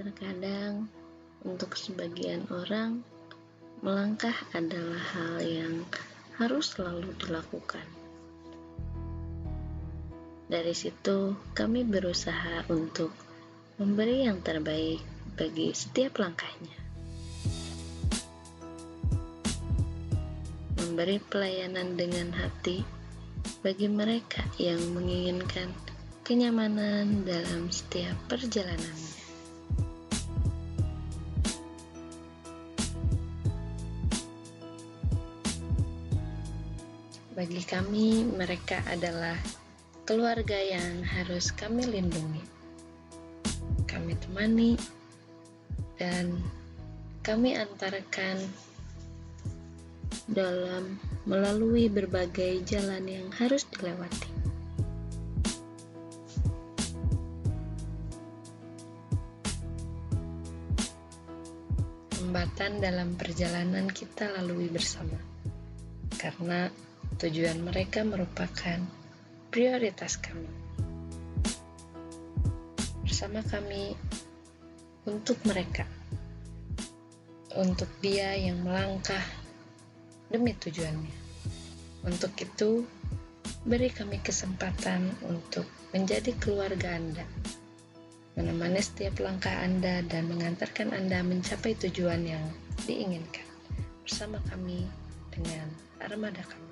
Terkadang, untuk sebagian orang, melangkah adalah hal yang harus selalu dilakukan. Dari situ, kami berusaha untuk memberi yang terbaik bagi setiap langkahnya. Memberi pelayanan dengan hati bagi mereka yang menginginkan kenyamanan dalam setiap perjalanannya. Bagi kami, mereka adalah keluarga yang harus kami lindungi, kami temani, dan kami antarkan dalam melalui berbagai jalan yang harus dilewati. Hambatan dalam perjalanan kita lalui bersama, karena tujuan mereka merupakan prioritas kami. Bersama kami untuk mereka, untuk dia yang melangkah demi tujuannya. Untuk itu, beri kami kesempatan untuk menjadi keluarga Anda, menemani setiap langkah Anda dan mengantarkan Anda mencapai tujuan yang diinginkan bersama kami dengan armada kami.